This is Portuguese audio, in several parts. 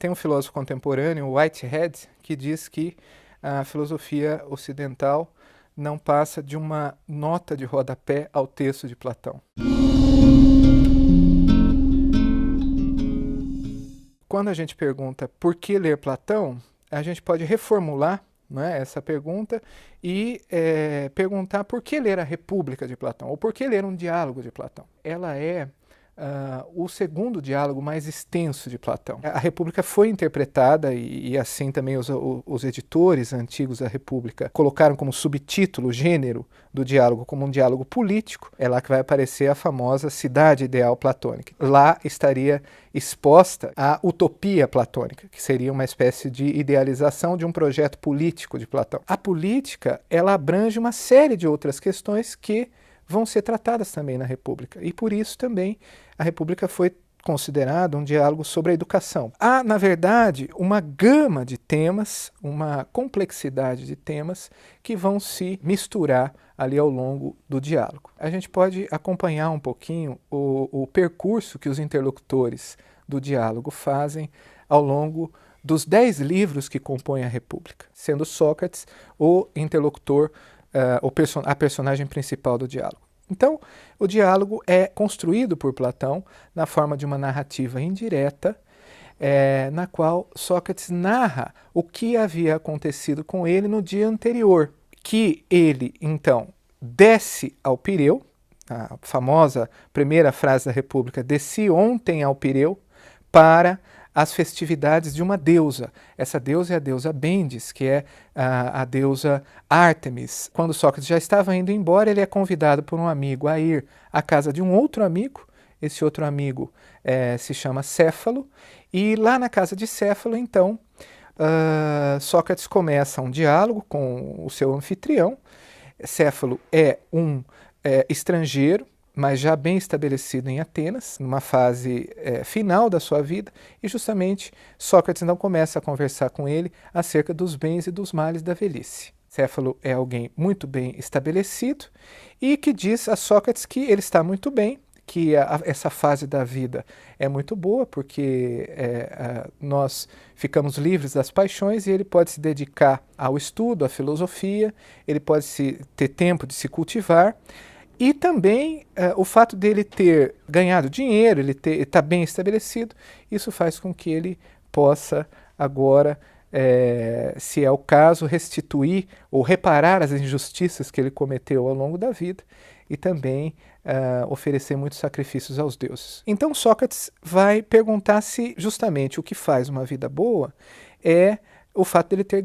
Tem um filósofo contemporâneo, Whitehead, que diz que a filosofia ocidental não passa de uma nota de rodapé ao texto de Platão. Quando a gente pergunta por que ler Platão, a gente pode reformular, né, essa pergunta e perguntar por que ler a República de Platão, ou por que ler um diálogo de Platão. Ela é o segundo diálogo mais extenso de Platão. A República foi interpretada, e assim também os editores antigos da República colocaram como subtítulo, gênero do diálogo, como um diálogo político. É lá que vai aparecer a famosa cidade ideal platônica. Lá estaria exposta a utopia platônica, que seria uma espécie de idealização de um projeto político de Platão. A política, ela abrange uma série de outras questões que vão ser tratadas também na República. E por isso também a República foi considerada um diálogo sobre a educação. Há, na verdade, uma gama de temas, uma complexidade de temas que vão se misturar ali ao longo do diálogo. A gente pode acompanhar um pouquinho o percurso que os interlocutores do diálogo fazem ao longo dos 10 livros que compõem a República, sendo Sócrates o interlocutor, a personagem principal do diálogo. Então, o diálogo é construído por Platão na forma de uma narrativa indireta, na qual Sócrates narra o que havia acontecido com ele no dia anterior, que ele, então, desce ao Pireu, a famosa primeira frase da República, desci ontem ao Pireu para as festividades de uma deusa. Essa deusa é a deusa Bendis, que é a deusa Ártemis. Quando Sócrates já estava indo embora, ele é convidado por um amigo a ir à casa de um outro amigo. Esse outro amigo se chama Céfalo. E lá na casa de Céfalo, então, Sócrates começa um diálogo com o seu anfitrião. Céfalo é um estrangeiro, mas já bem estabelecido em Atenas, numa fase final da sua vida, e justamente Sócrates então começa a conversar com ele acerca dos bens e dos males da velhice. Céfalo é alguém muito bem estabelecido e que diz a Sócrates que ele está muito bem, que essa fase da vida é muito boa, porque nós ficamos livres das paixões e ele pode se dedicar ao estudo, à filosofia, ele pode ter tempo de se cultivar. E também o fato dele ter ganhado dinheiro, ele está bem estabelecido, isso faz com que ele possa agora, se é o caso, restituir ou reparar as injustiças que ele cometeu ao longo da vida e também oferecer muitos sacrifícios aos deuses. Então Sócrates vai perguntar se justamente o que faz uma vida boa é o fato dele ter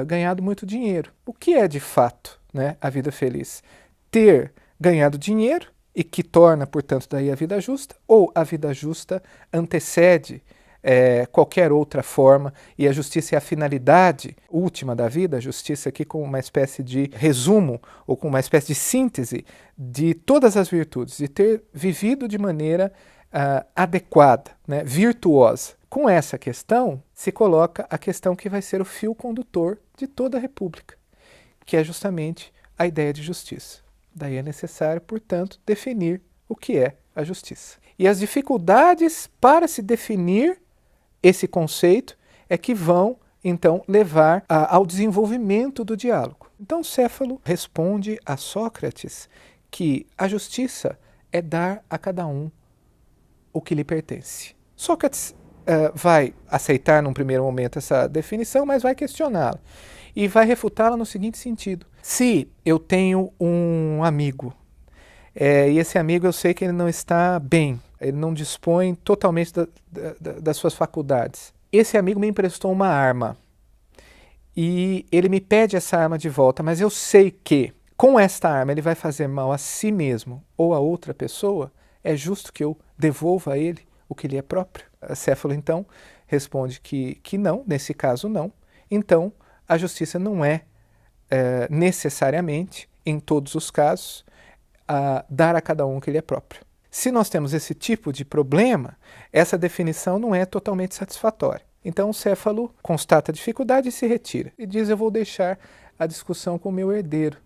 ganhado muito dinheiro. O que é de fato, né, a vida feliz? Ter ganhado dinheiro e que torna, portanto, daí a vida justa, ou a vida justa antecede qualquer outra forma e a justiça é a finalidade última da vida, a justiça aqui com uma espécie de resumo ou com uma espécie de síntese de todas as virtudes, de ter vivido de maneira adequada, né, virtuosa. Com essa questão se coloca a questão que vai ser o fio condutor de toda a República, que é justamente a ideia de justiça. Daí é necessário, portanto, definir o que é a justiça. E as dificuldades para se definir esse conceito é que vão, então, levar ao desenvolvimento do diálogo. Então, Céfalo responde a Sócrates que a justiça é dar a cada um o que lhe pertence. Sócrates vai aceitar num primeiro momento essa definição, mas vai questioná-la. E vai refutá-la no seguinte sentido: se eu tenho um amigo, e esse amigo eu sei que ele não está bem, ele não dispõe totalmente das suas faculdades, esse amigo me emprestou uma arma e ele me pede essa arma de volta, mas eu sei que com esta arma ele vai fazer mal a si mesmo ou a outra pessoa, é justo que eu devolva a ele o que lhe é próprio? Céfalo então responde que não, nesse caso não. Então a justiça não é necessariamente, em todos os casos, dar a cada um o que lhe é próprio. Se nós temos esse tipo de problema, essa definição não é totalmente satisfatória. Então o Céfalo constata a dificuldade e se retira. E diz: eu vou deixar a discussão com o meu herdeiro,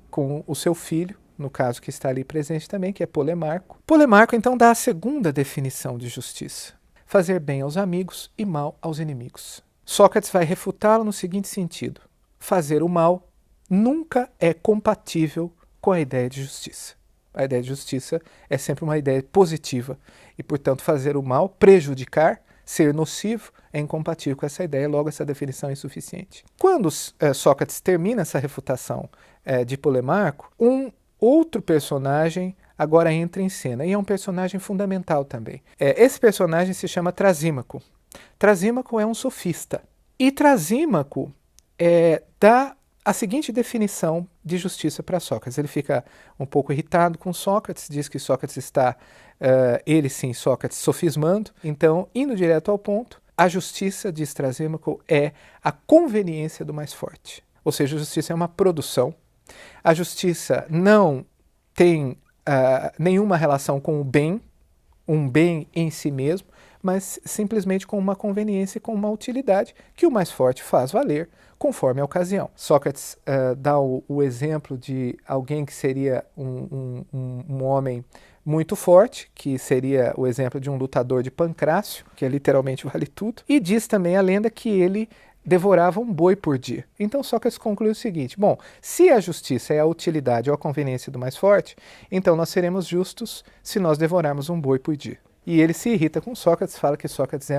com o seu filho, no caso que está ali presente também, que é Polemarco. Polemarco então dá a segunda definição de justiça. fazer bem aos amigos e mal aos inimigos. Sócrates vai refutá-lo no seguinte sentido: fazer o mal nunca é compatível com a ideia de justiça. A ideia de justiça é sempre uma ideia positiva e, portanto, fazer o mal, prejudicar, ser nocivo, é incompatível com essa ideia, logo essa definição é insuficiente. Quando Sócrates termina essa refutação de Polemarco, um outro personagem agora entra em cena, e é um personagem fundamental também. Esse personagem se chama Trasímaco. Trasímaco é um sofista, e Trasímaco dá a seguinte definição de justiça para Sócrates. Ele fica um pouco irritado com Sócrates, diz que Sócrates está, ele sim, Sócrates, sofismando. Então, indo direto ao ponto, a justiça, diz Trasímaco, é a conveniência do mais forte. Ou seja, a justiça é uma produção. A justiça não tem nenhuma relação com o bem, um bem em si mesmo, mas simplesmente com uma conveniência e com uma utilidade que o mais forte faz valer conforme a ocasião. Sócrates dá o exemplo de alguém que seria um homem muito forte, que seria o exemplo de um lutador de Pancrácio, que literalmente vale tudo, e diz também a lenda que ele devorava um boi por dia. Então Sócrates conclui o seguinte: bom, se a justiça é a utilidade ou a conveniência do mais forte, então nós seremos justos se nós devorarmos um boi por dia. E ele se irrita com Sócrates, fala que Sócrates é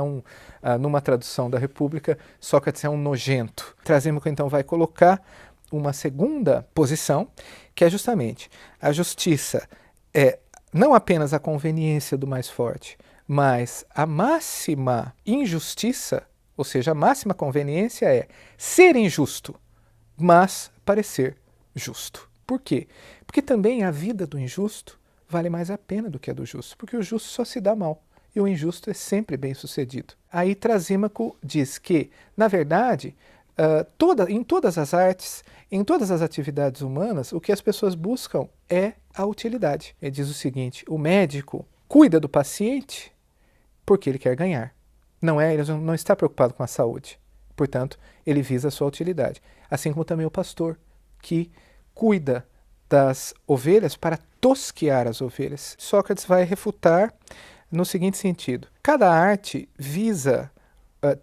numa tradução da República, Sócrates é um nojento. Trasímaco então vai colocar uma segunda posição, que é justamente a justiça é não apenas a conveniência do mais forte, mas a máxima injustiça, ou seja, a máxima conveniência é ser injusto, mas parecer justo. Por quê? Porque também a vida do injusto vale mais a pena do que a do justo, porque o justo só se dá mal e o injusto é sempre bem sucedido. Aí Trasímaco diz que, na verdade, em todas as artes, em todas as atividades humanas, o que as pessoas buscam é a utilidade. Ele diz o seguinte: o médico cuida do paciente porque ele quer ganhar. Ele não está preocupado com a saúde. Portanto, ele visa a sua utilidade. Assim como também o pastor, que cuida das ovelhas para tosquear as ovelhas. Sócrates vai refutar no seguinte sentido: cada arte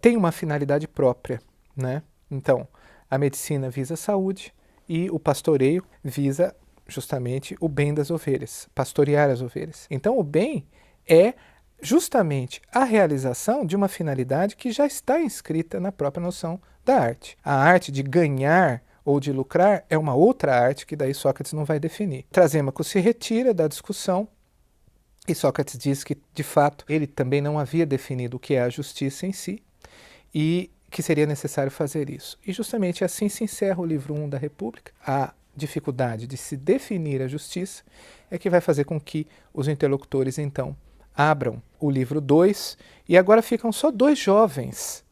tem uma finalidade própria, né? Então, a medicina visa a saúde e o pastoreio visa justamente o bem das ovelhas, pastorear as ovelhas. Então, o bem é justamente a realização de uma finalidade que já está inscrita na própria noção da arte. A arte de ganhar ou de lucrar é uma outra arte que daí Sócrates não vai definir. Trasímaco se retira da discussão e Sócrates diz que, de fato, ele também não havia definido o que é a justiça em si e que seria necessário fazer isso. E justamente assim se encerra o livro 1 da República. A dificuldade de se definir a justiça é que vai fazer com que os interlocutores, então, abram o livro 2 e agora ficam só dois jovens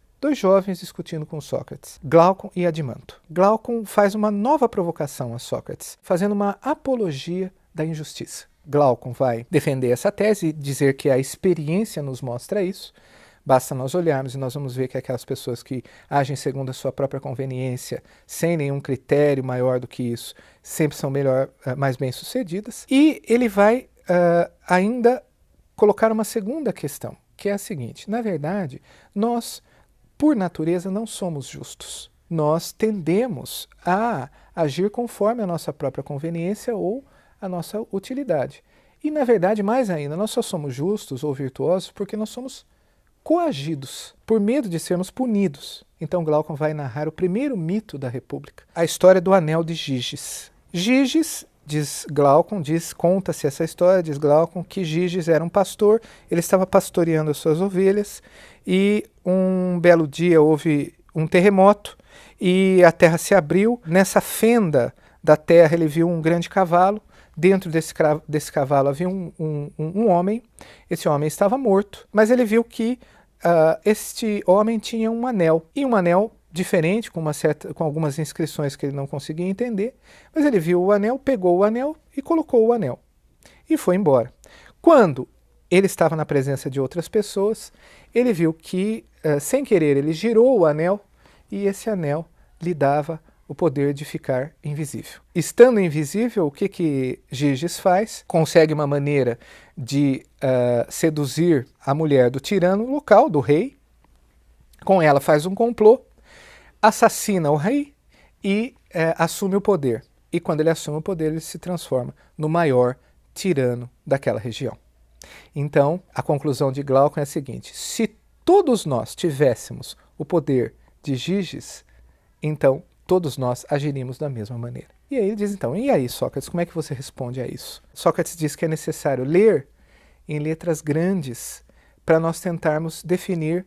discutindo com Sócrates, Glaucon e Adimanto. Glaucon faz uma nova provocação a Sócrates, fazendo uma apologia da injustiça. Glaucon vai defender essa tese e dizer que a experiência nos mostra isso. Basta nós olharmos e nós vamos ver que aquelas pessoas que agem segundo a sua própria conveniência, sem nenhum critério maior do que isso, sempre são mais bem-sucedidas. E ele vai ainda colocar uma segunda questão, que é a seguinte: na verdade, nós, por natureza, não somos justos. Nós tendemos a agir conforme a nossa própria conveniência ou a nossa utilidade. E, na verdade, mais ainda, nós só somos justos ou virtuosos porque nós somos coagidos, por medo de sermos punidos. Então Glaucon vai narrar o primeiro mito da República, a história do anel de Giges. Giges, diz Glaucon, conta-se essa história, diz Glaucon, que Giges era um pastor, ele estava pastoreando as suas ovelhas e um belo dia houve um terremoto e a terra se abriu. Nessa fenda da terra ele viu um grande cavalo. Dentro desse cavalo havia um homem. Esse homem estava morto, mas ele viu que este homem tinha um anel, e um anel diferente, com algumas inscrições que ele não conseguia entender, mas ele viu o anel, pegou o anel e colocou o anel, e foi embora. Quando ele estava na presença de outras pessoas, ele viu que, sem querer, ele girou o anel, e esse anel lhe dava o poder de ficar invisível. Estando invisível, o que Giges faz? Consegue uma maneira de seduzir a mulher do tirano local, do rei. Com ela faz um complô, assassina o rei e assume o poder. E quando ele assume o poder, ele se transforma no maior tirano daquela região. Então, a conclusão de Glaucon é a seguinte: se todos nós tivéssemos o poder de Giges, então todos nós agiríamos da mesma maneira. E aí ele diz então, e aí Sócrates, como é que você responde a isso? Sócrates diz que é necessário ler em letras grandes para nós tentarmos definir,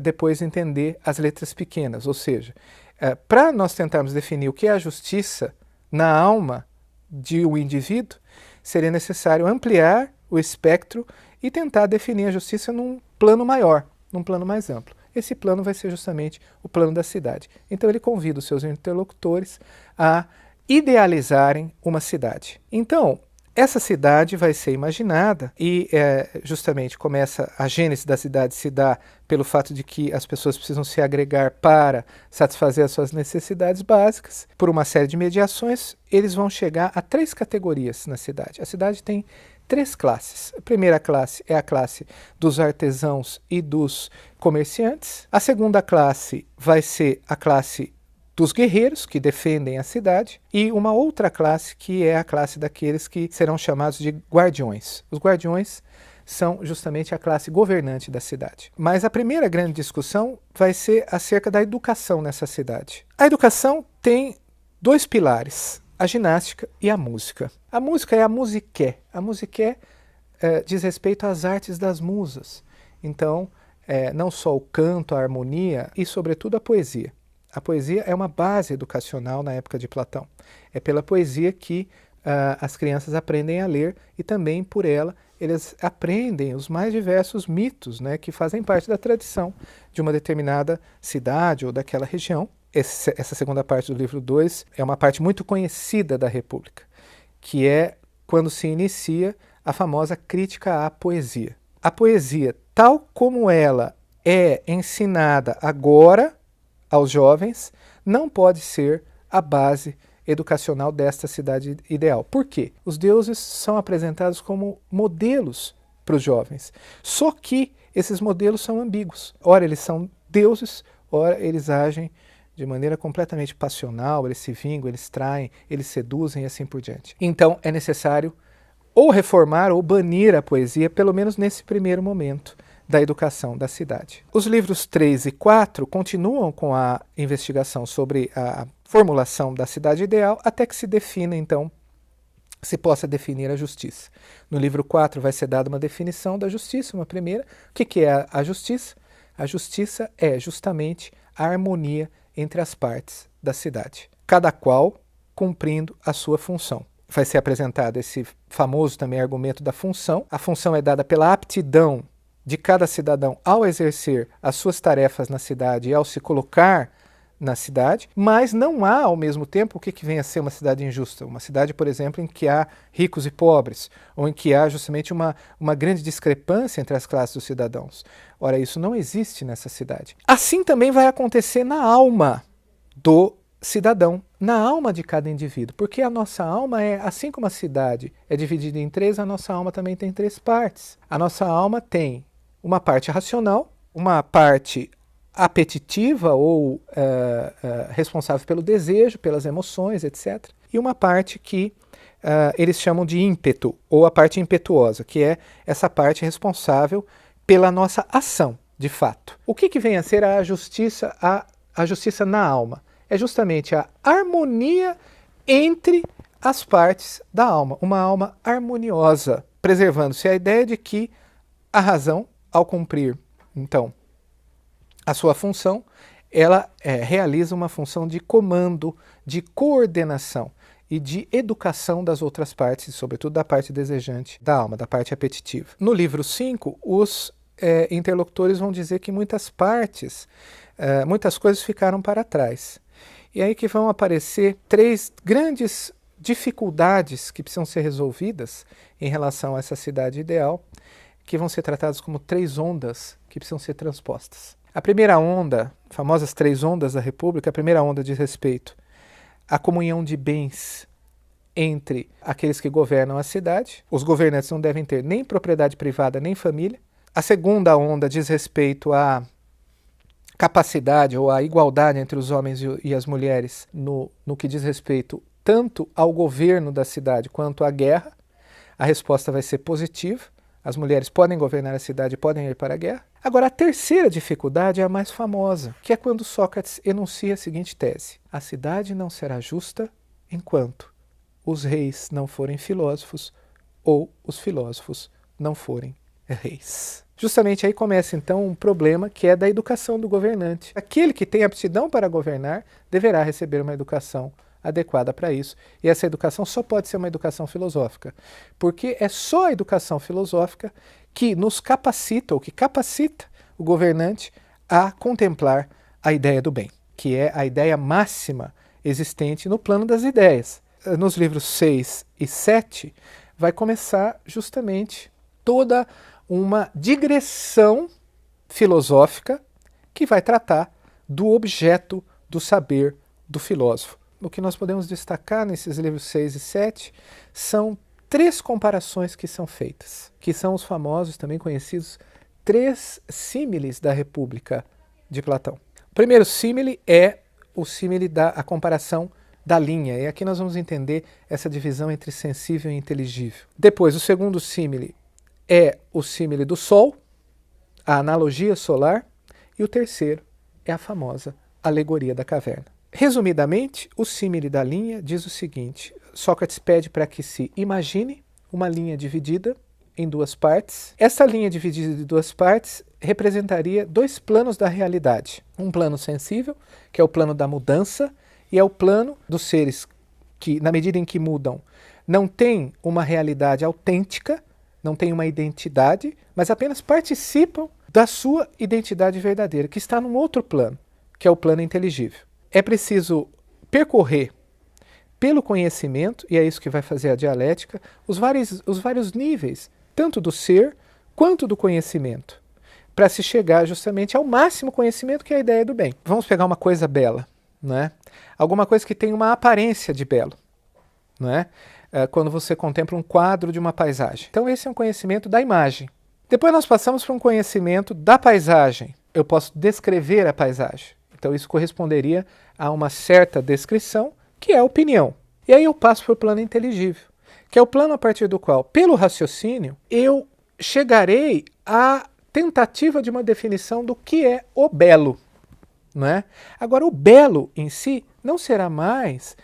depois entender as letras pequenas. Ou seja, para nós tentarmos definir o que é a justiça na alma de um indivíduo, seria necessário ampliar o espectro e tentar definir a justiça num plano maior, num plano mais amplo. Esse plano vai ser justamente o plano da cidade. Então ele convida os seus interlocutores a idealizarem uma cidade. Então, essa cidade vai ser imaginada e justamente começa a gênese da cidade se dá pelo fato de que as pessoas precisam se agregar para satisfazer as suas necessidades básicas. Por uma série de mediações, eles vão chegar a 3 categorias na cidade. A cidade tem 3 classes. A primeira classe é a classe dos artesãos e dos comerciantes. A segunda classe vai ser a classe dos guerreiros que defendem a cidade, e uma outra classe que é a classe daqueles que serão chamados de guardiões. Os guardiões são justamente a classe governante da cidade. Mas a primeira grande discussão vai ser acerca da educação nessa cidade. A educação tem 2 pilares, a ginástica e a música. A música é a musiqué. A musiqué diz respeito às artes das musas. Então, não só o canto, a harmonia e, sobretudo, a poesia. A poesia é uma base educacional na época de Platão. É pela poesia que as crianças aprendem a ler e também por ela eles aprendem os mais diversos mitos, né, que fazem parte da tradição de uma determinada cidade ou daquela região. Essa segunda parte do livro 2 é uma parte muito conhecida da República, que é quando se inicia a famosa crítica à poesia. A poesia, tal como ela é ensinada agora aos jovens, não pode ser a base educacional desta cidade ideal. Por quê? Os deuses são apresentados como modelos para os jovens. Só que esses modelos são ambíguos. Ora eles são deuses, ora eles agem de maneira completamente passional, eles se vingam, eles traem, eles seduzem e assim por diante. Então é necessário ou reformar ou banir a poesia, pelo menos nesse primeiro momento da educação da cidade. Os livros 3 e 4 continuam com a investigação sobre a formulação da cidade ideal, até que se defina, então, se possa definir a justiça. No livro 4 vai ser dada uma definição da justiça, uma primeira. O que é a justiça? A justiça é justamente a harmonia entre as partes da cidade, cada qual cumprindo a sua função. Vai ser apresentado esse famoso também argumento da função. A função é dada pela aptidão de cada cidadão ao exercer as suas tarefas na cidade e ao se colocar na cidade, mas não há, ao mesmo tempo, o que vem a ser uma cidade injusta. Uma cidade, por exemplo, em que há ricos e pobres, ou em que há justamente uma grande discrepância entre as classes dos cidadãos. Ora, isso não existe nessa cidade. Assim também vai acontecer na alma do cidadão, na alma de cada indivíduo, porque a nossa alma é, assim como a cidade é dividida em 3, a nossa alma também tem 3 partes. A nossa alma tem uma parte racional, uma parte apetitiva ou responsável pelo desejo, pelas emoções, etc. E uma parte que eles chamam de ímpeto, ou a parte impetuosa, que é essa parte responsável pela nossa ação, de fato. O que vem a ser a justiça na alma? É justamente a harmonia entre as partes da alma, uma alma harmoniosa, preservando-se a ideia de que a razão, ao cumprir, então, a sua função, ela realiza uma função de comando, de coordenação e de educação das outras partes, sobretudo da parte desejante da alma, da parte apetitiva. No livro 5, os interlocutores vão dizer que muitas coisas ficaram para trás. E aí que vão aparecer 3 grandes dificuldades que precisam ser resolvidas em relação a essa cidade ideal, que vão ser tratadas como 3 ondas que precisam ser transpostas. A primeira onda, famosas 3 ondas da República, a primeira onda diz respeito a comunhão de bens entre aqueles que governam a cidade. Os governantes não devem ter nem propriedade privada, nem família. A segunda onda diz respeito à capacidade ou à igualdade entre os homens e as mulheres no que diz respeito tanto ao governo da cidade quanto à guerra. A resposta vai ser positiva. As mulheres podem governar a cidade e podem ir para a guerra. Agora, a terceira dificuldade é a mais famosa, que é quando Sócrates enuncia a seguinte tese: a cidade não será justa enquanto os reis não forem filósofos ou os filósofos não forem reis. Justamente aí começa então um problema que é da educação do governante. Aquele que tem aptidão para governar deverá receber uma educação adequada para isso. E essa educação só pode ser uma educação filosófica, porque é só a educação filosófica que nos capacita, ou que capacita o governante a contemplar a ideia do bem, que é a ideia máxima existente no plano das ideias. Nos livros 6 e 7 vai começar justamente toda uma digressão filosófica que vai tratar do objeto do saber do filósofo. O que nós podemos destacar nesses livros 6 e 7 são 3 comparações que são feitas, que são os famosos, também conhecidos, 3 símiles da República de Platão. O primeiro símile é o símile a comparação da linha, e aqui nós vamos entender essa divisão entre sensível e inteligível. Depois, o segundo símile é o símile do Sol, a analogia solar, e o terceiro é a famosa alegoria da caverna. Resumidamente, o símile da linha diz o seguinte: Sócrates pede para que se imagine uma linha dividida em 2 partes. Essa linha dividida em 2 partes representaria 2 planos da realidade. Um plano sensível, que é o plano da mudança, e é o plano dos seres que, na medida em que mudam, não têm uma realidade autêntica, não têm uma identidade, mas apenas participam da sua identidade verdadeira, que está num outro plano, que é o plano inteligível. É preciso percorrer pelo conhecimento, e é isso que vai fazer a dialética, os vários níveis, tanto do ser quanto do conhecimento, para se chegar justamente ao máximo conhecimento, que é a ideia do bem. Vamos pegar uma coisa bela, não é? Alguma coisa que tem uma aparência de belo, não é? Quando você contempla um quadro de uma paisagem. Então esse é um conhecimento da imagem. Depois nós passamos para um conhecimento da paisagem. Eu posso descrever a paisagem. Então isso corresponderia a uma certa descrição, que é a opinião. E aí eu passo para o plano inteligível, que é o plano a partir do qual, pelo raciocínio, eu chegarei à tentativa de uma definição do que é o belo. Não é? Agora, o belo em si não será mais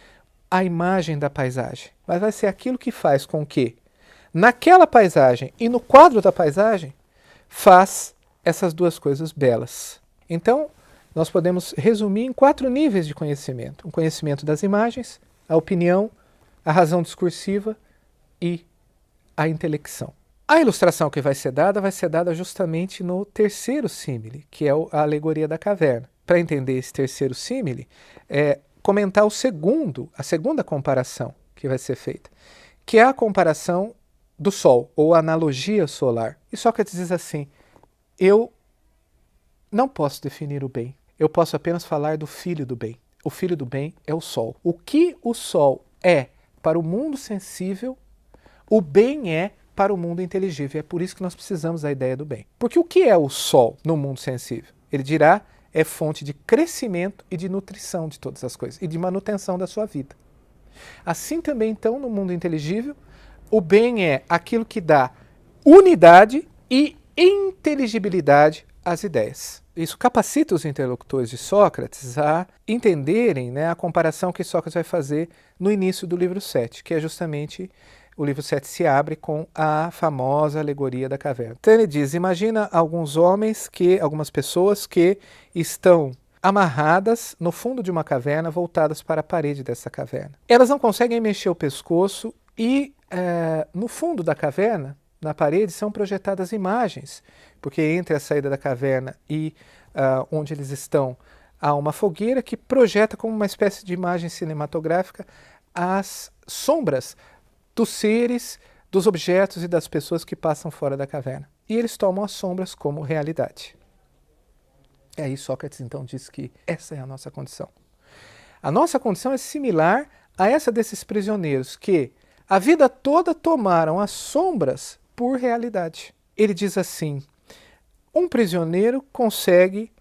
a imagem da paisagem, mas vai ser aquilo que faz com que, naquela paisagem e no quadro da paisagem, faz essas 2 coisas belas. Então, nós podemos resumir em 4 níveis de conhecimento. O conhecimento das imagens, a opinião, a razão discursiva e a intelecção. A ilustração que vai ser dada justamente no terceiro símile, que é a alegoria da caverna. Para entender esse terceiro símile, comentar a segunda comparação que vai ser feita, que é a comparação do Sol, ou a analogia solar. E Sócrates diz assim: eu não posso definir o bem, eu posso apenas falar do filho do bem. O filho do bem é o Sol. O que o Sol é para o mundo sensível, o bem é para o mundo inteligível. É por isso que nós precisamos da ideia do bem. Porque o que é o Sol no mundo sensível? Ele dirá: é fonte de crescimento e de nutrição de todas as coisas, e de manutenção da sua vida. Assim também, então, no mundo inteligível, o bem é aquilo que dá unidade e inteligibilidade às ideias. Isso capacita os interlocutores de Sócrates a entenderem, né, a comparação que Sócrates vai fazer no início do livro 7, que é justamente o livro 7 se abre com a famosa alegoria da caverna. Então ele diz: imagina algumas pessoas que estão amarradas no fundo de uma caverna, voltadas para a parede dessa caverna. Elas não conseguem mexer o pescoço e no fundo da caverna, na parede, são projetadas imagens, porque entre a saída da caverna e onde eles estão, há uma fogueira que projeta como uma espécie de imagem cinematográfica as sombras dos seres, dos objetos e das pessoas que passam fora da caverna. E eles tomam as sombras como realidade. E aí Sócrates então diz que essa é a nossa condição. A nossa condição é similar a essa desses prisioneiros que a vida toda tomaram as sombras por realidade. Ele diz assim: um prisioneiro consegue,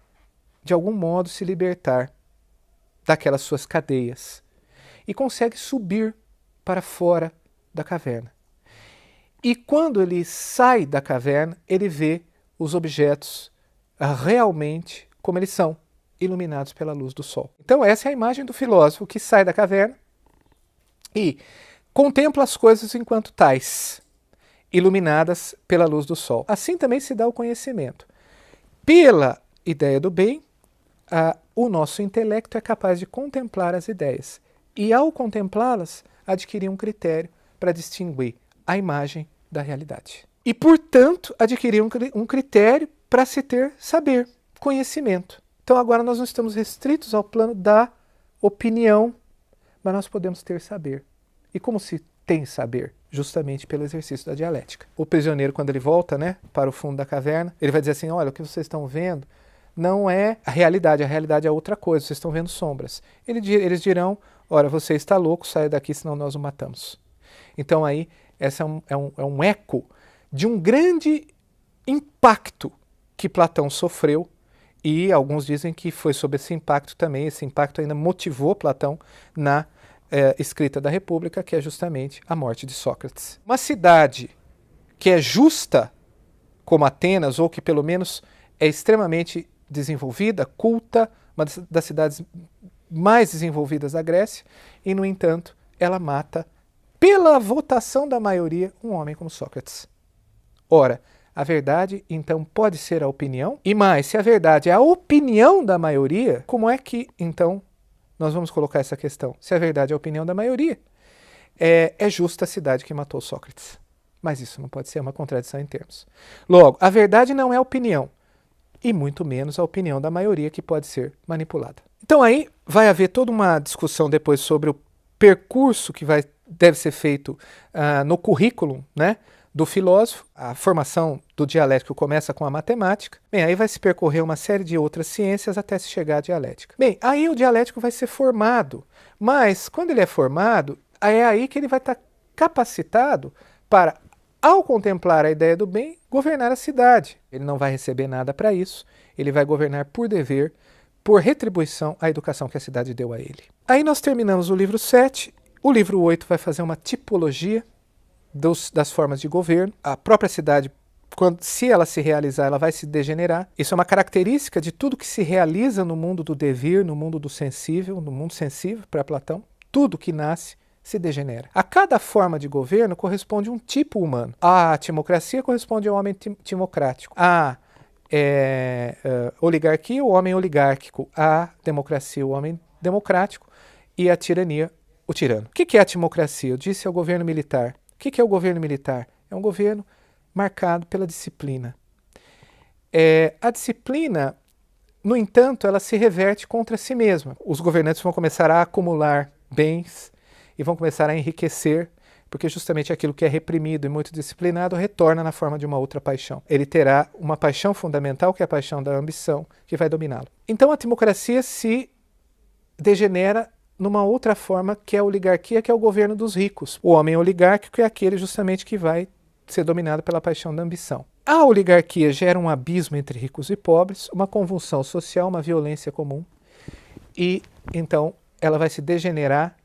de algum modo, se libertar daquelas suas cadeias e consegue subir para fora da caverna. E quando ele sai da caverna, ele vê os objetos realmente como eles são, iluminados pela luz do sol. Então essa é a imagem do filósofo que sai da caverna e contempla as coisas enquanto tais, iluminadas pela luz do sol. Assim também se dá o conhecimento. Pela ideia do bem, o nosso intelecto é capaz de contemplar as ideias e, ao contemplá-las, adquirir um critério para distinguir a imagem da realidade. E, portanto, adquirir um critério para se ter saber, conhecimento. Então, agora nós não estamos restritos ao plano da opinião, mas nós podemos ter saber. E como se tem saber? Justamente pelo exercício da dialética. O prisioneiro, quando ele volta, né, para o fundo da caverna, ele vai dizer assim: olha, o que vocês estão vendo não é a realidade é outra coisa, vocês estão vendo sombras. Eles dirão: ora, você está louco, saia daqui, senão nós o matamos. Então aí, essa é um eco de um grande impacto que Platão sofreu, e alguns dizem que foi sob esse impacto também, esse impacto ainda motivou Platão na escrita da República, que é justamente a morte de Sócrates. Uma cidade que é justa, como Atenas, ou que pelo menos é extremamente desenvolvida, culta, uma das cidades mais desenvolvidas da Grécia, e, no entanto, ela mata, pela votação da maioria, um homem como Sócrates. Ora, a verdade, então, pode ser a opinião? E mais, se a verdade é a opinião da maioria, como é que, então, nós vamos colocar essa questão? Se a verdade é a opinião da maioria, é justa a cidade que matou Sócrates. Mas isso não pode ser uma contradição em termos. Logo, a verdade não é a opinião, e muito menos a opinião da maioria, que pode ser manipulada. Então aí vai haver toda uma discussão depois sobre o percurso que deve ser feito no currículo, né, do filósofo. A formação do dialético começa com a matemática. Bem, aí vai se percorrer uma série de outras ciências até se chegar à dialética. Bem, aí o dialético vai ser formado, mas quando ele é formado, é aí que ele vai estar capacitado para, ao contemplar a ideia do bem, governar a cidade. Ele não vai receber nada para isso, ele vai governar por dever, por retribuição à educação que a cidade deu a ele. Aí nós terminamos o livro 7, o livro 8 vai fazer uma tipologia das formas de governo. A própria cidade, se ela se realizar, ela vai se degenerar. Isso é uma característica de tudo que se realiza no mundo do devir, no mundo do sensível, no mundo sensível para Platão. Tudo que nasce se degenera. A cada forma de governo corresponde um tipo humano. A timocracia corresponde ao homem timocrático. A oligarquia, o homem oligárquico. A democracia, o homem democrático. E a tirania, o tirano. O que é a timocracia? Eu disse, é o governo militar. O que é o governo militar? É um governo marcado pela disciplina. A disciplina, no entanto, ela se reverte contra si mesma. Os governantes vão começar a acumular bens e vão começar a enriquecer, porque justamente aquilo que é reprimido e muito disciplinado retorna na forma de uma outra paixão. Ele terá uma paixão fundamental, que é a paixão da ambição, que vai dominá-lo. Então a timocracia se degenera numa outra forma, que é a oligarquia, que é o governo dos ricos. O homem oligárquico é aquele justamente que vai ser dominado pela paixão da ambição. A oligarquia gera um abismo entre ricos e pobres, uma convulsão social, uma violência comum, e então ela vai se degenerar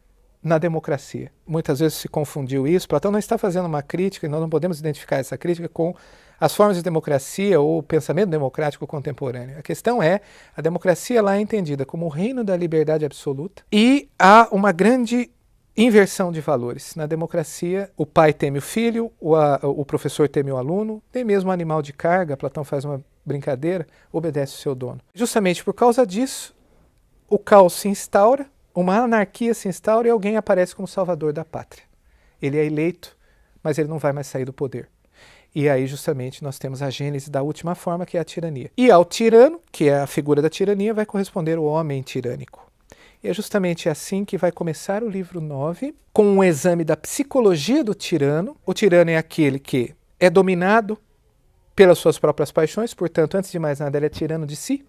na democracia. Muitas vezes se confundiu isso. Platão não está fazendo uma crítica, e nós não podemos identificar essa crítica com as formas de democracia ou o pensamento democrático contemporâneo. A questão é, a democracia lá é entendida como o reino da liberdade absoluta, e há uma grande inversão de valores. Na democracia, o pai teme o filho, o professor teme o aluno, tem mesmo o animal de carga, Platão faz uma brincadeira, obedece o seu dono. Justamente por causa disso, o caos se instaura, uma anarquia se instaura e alguém aparece como salvador da pátria. Ele é eleito, mas ele não vai mais sair do poder. E aí justamente nós temos a gênese da última forma, que é a tirania. E ao tirano, que é a figura da tirania, vai corresponder o homem tirânico. E é justamente assim que vai começar o livro 9, com um exame da psicologia do tirano. O tirano é aquele que é dominado pelas suas próprias paixões, portanto, antes de mais nada, ele é tirano de si.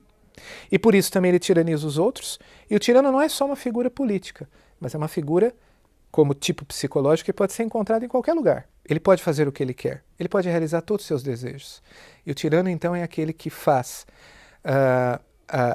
E por isso também ele tiraniza os outros. E o tirano não é só uma figura política, mas é uma figura como tipo psicológico que pode ser encontrado em qualquer lugar. Ele pode fazer o que ele quer, ele pode realizar todos os seus desejos. E o tirano, então, é aquele que faz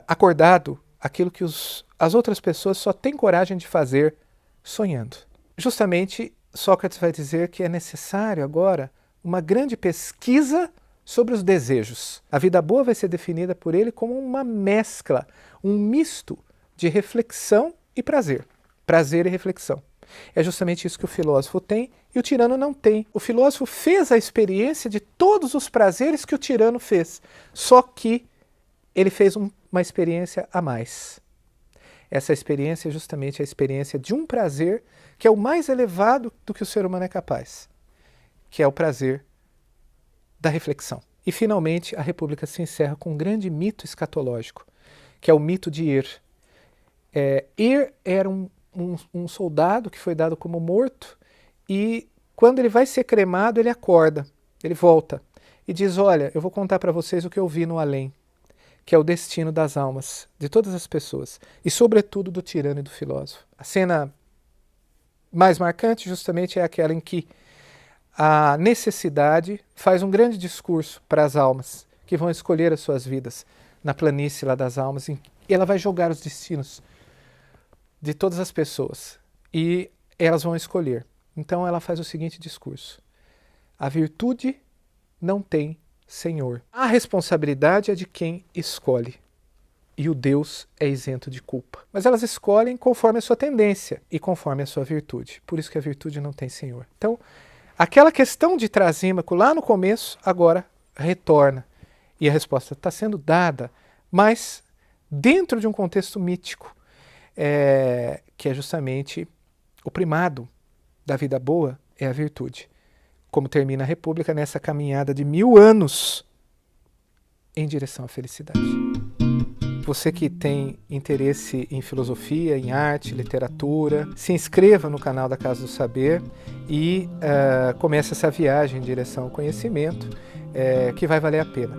acordado aquilo que as outras pessoas só têm coragem de fazer sonhando. Justamente, Sócrates vai dizer que é necessário agora uma grande pesquisa sobre os desejos. A vida boa vai ser definida por ele como uma mescla, um misto de reflexão e prazer. Prazer e reflexão. É justamente isso que o filósofo tem e o tirano não tem. O filósofo fez a experiência de todos os prazeres que o tirano fez, só que ele fez uma experiência a mais. Essa experiência é justamente a experiência de um prazer que é o mais elevado do que o ser humano é capaz, que é o prazer da reflexão. E, finalmente, a República se encerra com um grande mito escatológico, que é o mito de Ir. Ir era um soldado que foi dado como morto e, quando ele vai ser cremado, ele acorda, ele volta e diz, olha, eu vou contar para vocês o que eu vi no além, que é o destino das almas de todas as pessoas e, sobretudo, do tirano e do filósofo. A cena mais marcante justamente é aquela em que a necessidade faz um grande discurso para as almas que vão escolher as suas vidas na planície lá das almas, e ela vai jogar os destinos de todas as pessoas e elas vão escolher. Então ela faz o seguinte discurso: a virtude não tem senhor. A responsabilidade é de quem escolhe e o Deus é isento de culpa. Mas elas escolhem conforme a sua tendência e conforme a sua virtude. Por isso que a virtude não tem senhor. Então, aquela questão de Trasímaco lá no começo, agora retorna. E a resposta está sendo dada, mas dentro de um contexto mítico, que é justamente o primado da vida boa é a virtude. Como termina a República nessa caminhada de 1000 anos em direção à felicidade. Você que tem interesse em filosofia, em arte, literatura, se inscreva no canal da Casa do Saber e comece essa viagem em direção ao conhecimento, que vai valer a pena.